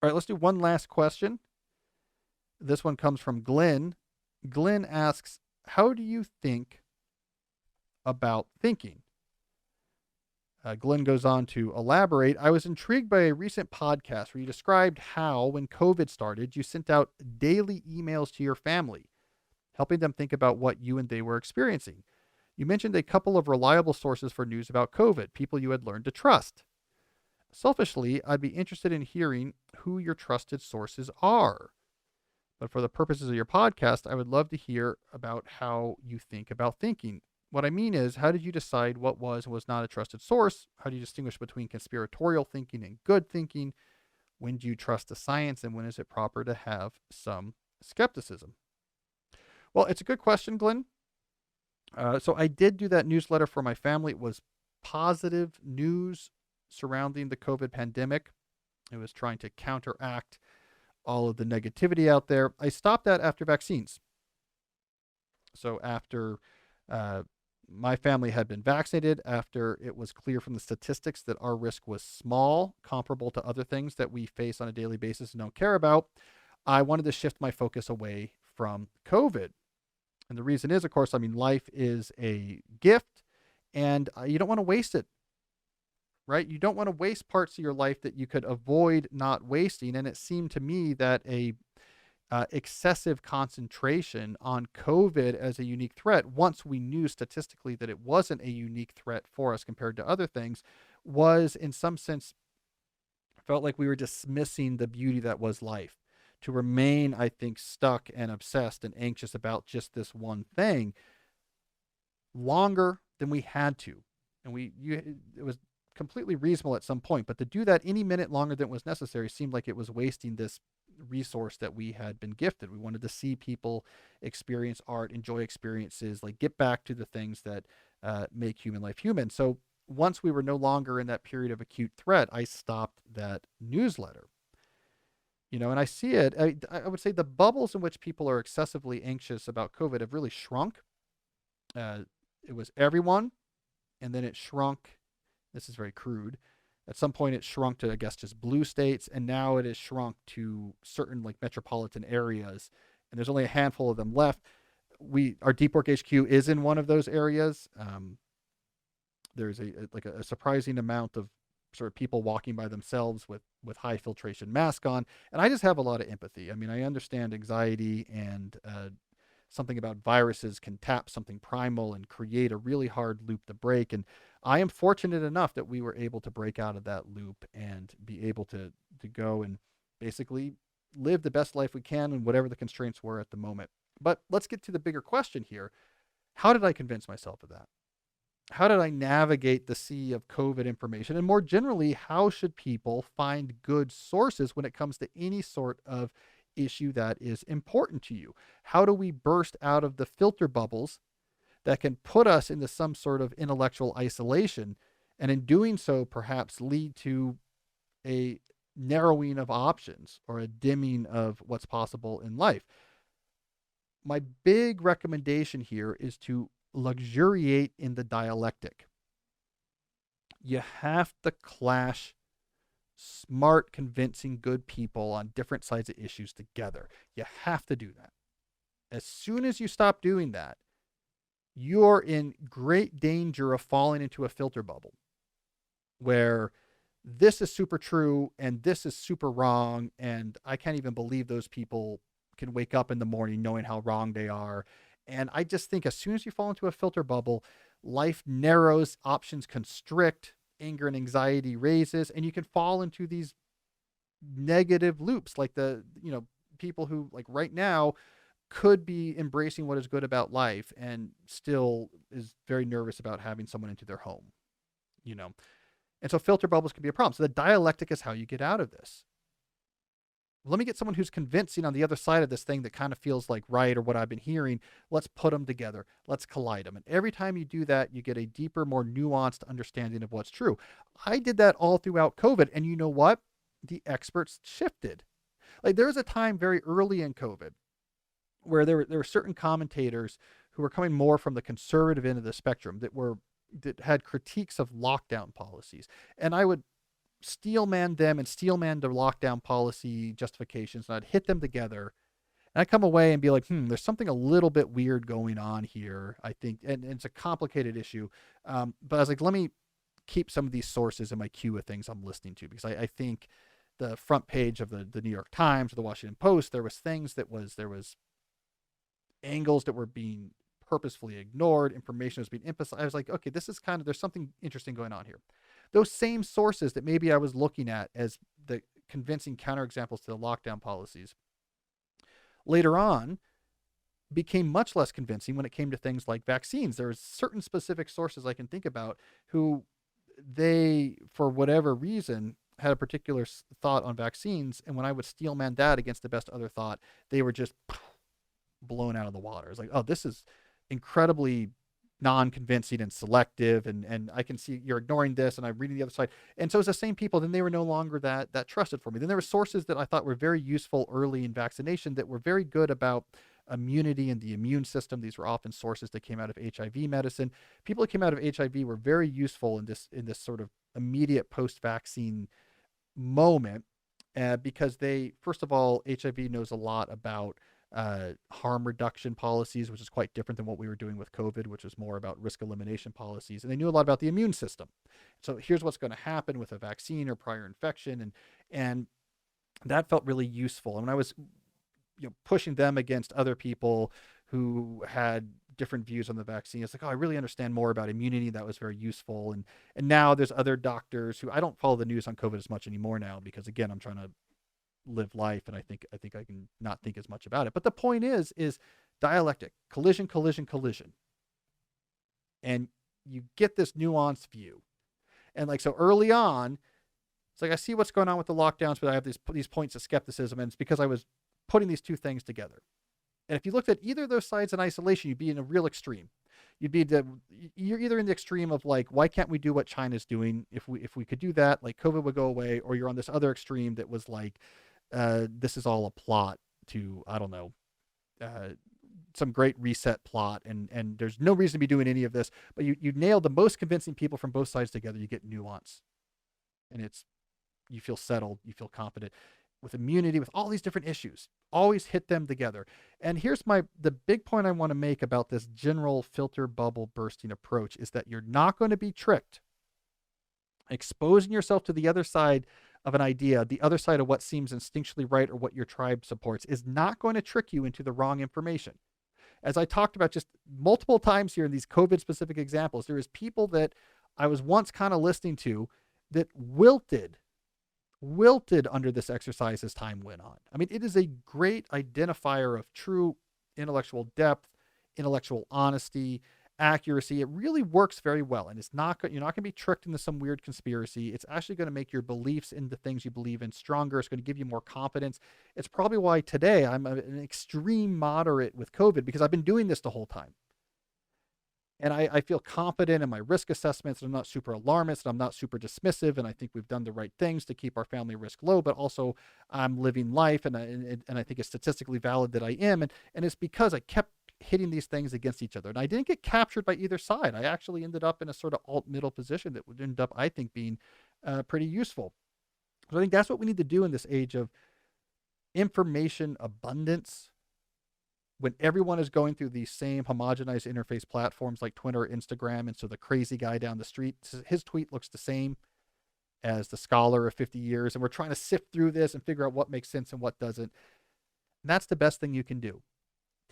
All right, let's do one last question. This one comes from Glenn. Glenn asks, how do you think about thinking? Glenn goes on to elaborate. I was intrigued by a recent podcast where you described how, when COVID started, you sent out daily emails to your family, helping them think about what you and they were experiencing. You mentioned a couple of reliable sources for news about COVID, people you had learned to trust. Selfishly, I'd be interested in hearing who your trusted sources are. But for the purposes of your podcast, I would love to hear about how you think about thinking. What I mean is, how did you decide what was and was not a trusted source? How do you distinguish between conspiratorial thinking and good thinking? When do you trust the science, and when is it proper to have some skepticism? Well, it's a good question, Glenn. So I did do that newsletter for my family. It was positive news surrounding the COVID pandemic. It was trying to counteract all of the negativity out there. I stopped that after vaccines. So after my family had been vaccinated, after it was clear from the statistics that our risk was small, comparable to other things that we face on a daily basis and don't care about, I wanted to shift my focus away from COVID. And the reason is, of course, I mean, life is a gift and you don't want to waste it, right? You don't want to waste parts of your life that you could avoid not wasting. And it seemed to me that a excessive concentration on COVID as a unique threat, once we knew statistically that it wasn't a unique threat for us compared to other things, was in some sense felt like we were dismissing the beauty that was life. To remain, I think, stuck and obsessed and anxious about just this one thing longer than we had to. And it was completely reasonable at some point, but to do that any minute longer than was necessary seemed like it was wasting this resource that we had been gifted. We wanted to see people experience art, enjoy experiences, like get back to the things that make human life human. So once we were no longer in that period of acute threat, I stopped that newsletter. And I see it. I would say the bubbles in which people are excessively anxious about COVID have really shrunk. It was everyone, and then it shrunk. This is very crude. At some point, it shrunk to, I guess, just blue states, and now it has shrunk to certain like metropolitan areas, and there's only a handful of them left. Our Deep Work HQ is in one of those areas. There's a surprising amount of sort of people walking by themselves with high filtration mask on, and I just have a lot of empathy. I mean, I understand anxiety and something about viruses can tap something primal and create a really hard loop to break. And I am fortunate enough that we were able to break out of that loop and be able to go and basically live the best life we can and whatever the constraints were at the moment. But let's get to the bigger question here. How did I convince myself of that? How did I navigate the sea of COVID information? And more generally, how should people find good sources when it comes to any sort of issue that is important to you? How do we burst out of the filter bubbles that can put us into some sort of intellectual isolation, and in doing so, perhaps lead to a narrowing of options or a dimming of what's possible in life? My big recommendation here is to luxuriate in the dialectic. You have to clash smart, convincing, good people on different sides of issues together. You have to do that. As soon as you stop doing that, you're in great danger of falling into a filter bubble where this is super true and this is super wrong, and I can't even believe those people can wake up in the morning knowing how wrong they are. And I just think as soon as you fall into a filter bubble, life narrows, options constrict, anger and anxiety raises, and you can fall into these negative loops like people who like right now could be embracing what is good about life and still is very nervous about having someone into their home, And so filter bubbles can be a problem. So the dialectic is how you get out of this. Let me get someone who's convincing on the other side of this thing that kind of feels like right or what I've been hearing. Let's put them together. Let's collide them. And every time you do that, you get a deeper, more nuanced understanding of what's true. I did that all throughout COVID. And you know what? The experts shifted. Like there was a time very early in COVID where there were certain commentators who were coming more from the conservative end of the spectrum that had critiques of lockdown policies. And I would steelman them and steelman the lockdown policy justifications, and I'd hit them together. And I come away and be like, there's something a little bit weird going on here, I think. And it's a complicated issue. But I was like, let me keep some of these sources in my queue of things I'm listening to, because I think the front page of the New York Times or the Washington Post, there was angles that were being purposefully ignored, information was being emphasized. I was like, okay, this is there's something interesting going on here. Those same sources that maybe I was looking at as the convincing counterexamples to the lockdown policies later on became much less convincing when it came to things like vaccines. There are certain specific sources I can think about who they, for whatever reason, had a particular thought on vaccines. And when I would steelman that against the best other thought, they were just blown out of the water. It's like, oh, this is incredibly non-convincing and selective, and I can see you're ignoring this, and I'm reading the other side. And so it's the same people, then they were no longer that trusted for me. Then there were sources that I thought were very useful early in vaccination that were very good about immunity and the immune system. These were often sources that came out of HIV medicine. People that came out of HIV were very useful in this sort of immediate post-vaccine moment, because they, first of all, HIV knows a lot about harm reduction policies, which is quite different than what we were doing with COVID, which was more about risk elimination policies. And they knew a lot about the immune system. So here's what's going to happen with a vaccine or prior infection. And that felt really useful. And when I was pushing them against other people who had different views on the vaccine, it's like, oh, I really understand more about immunity. That was very useful. And now there's other doctors who, I don't follow the news on COVID as much anymore now, because again, I'm trying to live life, and I think I can not think as much about it. But the point is dialectic, collision, and you get this nuanced view. And like, so early on, it's like, I see what's going on with the lockdowns, but I have these points of skepticism, and it's because I was putting these two things together. And if you looked at either of those sides in isolation, you'd be in a real extreme. You're either in the extreme of like, why can't we do what China's doing? If we could do that, like COVID would go away. Or you're on this other extreme that was like, this is all a plot to, I don't know, some great reset plot, and there's no reason to be doing any of this. But you nailed the most convincing people from both sides together. You get nuance, and you feel settled, you feel confident. With immunity, with all these different issues, always hit them together. And here's the big point I want to make about this general filter bubble bursting approach is that you're not going to be tricked. Exposing yourself to the other side of an idea, the other side of what seems instinctually right or what your tribe supports, is not going to trick you into the wrong information. As I talked about just multiple times here in these COVID specific examples, there is people that I was once kind of listening to that wilted under this exercise as time went on. I mean, it is a great identifier of true intellectual depth, intellectual honesty, accuracy. It really works very well. And you're not going to be tricked into some weird conspiracy. It's actually going to make your beliefs in the things you believe in stronger. It's going to give you more confidence. It's probably why today I'm an extreme moderate with COVID, because I've been doing this the whole time. And I feel confident in my risk assessments. I'm not super alarmist. I'm not super dismissive. And I think we've done the right things to keep our family risk low, but also I'm living life. And I think it's statistically valid that I am. And it's because I kept hitting these things against each other. And I didn't get captured by either side. I actually ended up in a sort of alt-middle position that would end up, I think, being pretty useful. So I think that's what we need to do in this age of information abundance, when everyone is going through these same homogenized interface platforms like Twitter or Instagram. And so the crazy guy down the street, his tweet looks the same as the scholar of 50 years. And we're trying to sift through this and figure out what makes sense and what doesn't. And that's the best thing you can do.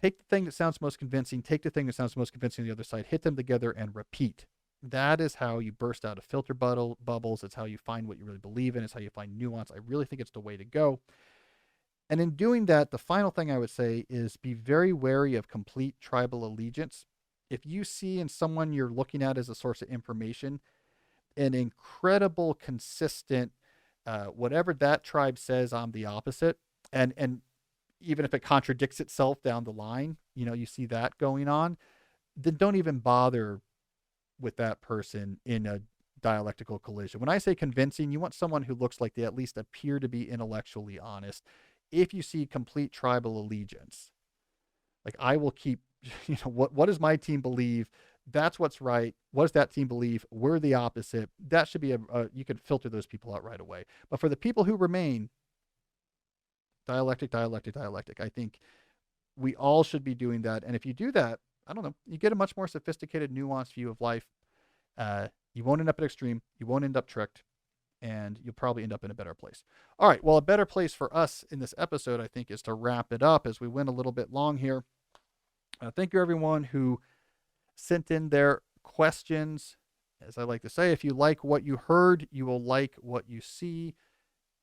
Take the thing that sounds most convincing, take the thing that sounds most convincing on the other side, hit them together and repeat. That is how you burst out of filter bubbles. It's how you find what you really believe in. It's how you find nuance. I really think it's the way to go. And in doing that, the final thing I would say is be very wary of complete tribal allegiance. If you see in someone you're looking at as a source of information an incredible, consistent, whatever that tribe says, I'm the opposite, and even if it contradicts itself down the line, you see that going on, then don't even bother with that person in a dialectical collision. When I say convincing, you want someone who looks like they at least appear to be intellectually honest. If you see complete tribal allegiance, like I will keep, what does my team believe? That's what's right. What does that team believe? We're the opposite. That should be you could filter those people out right away. But for the people who remain, dialectic, dialectic, dialectic. I think we all should be doing that. And if you do that, I don't know, you get a much more sophisticated, nuanced view of life. You won't end up at extreme. You won't end up tricked. And you'll probably end up in a better place. All right. Well, a better place for us in this episode, I think, is to wrap it up as we went a little bit long here. Thank you, everyone who sent in their questions. As I like to say, if you like what you heard, you will like what you see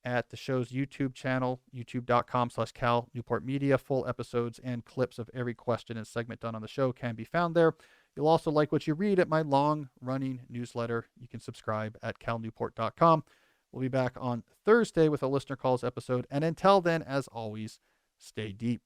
at the show's YouTube channel, youtube.com/Cal Newport Media. Full episodes and clips of every question and segment done on the show can be found there. You'll also like what you read at my long-running newsletter. You can subscribe at calnewport.com. We'll be back on Thursday with a listener calls episode. And until then, as always, stay deep.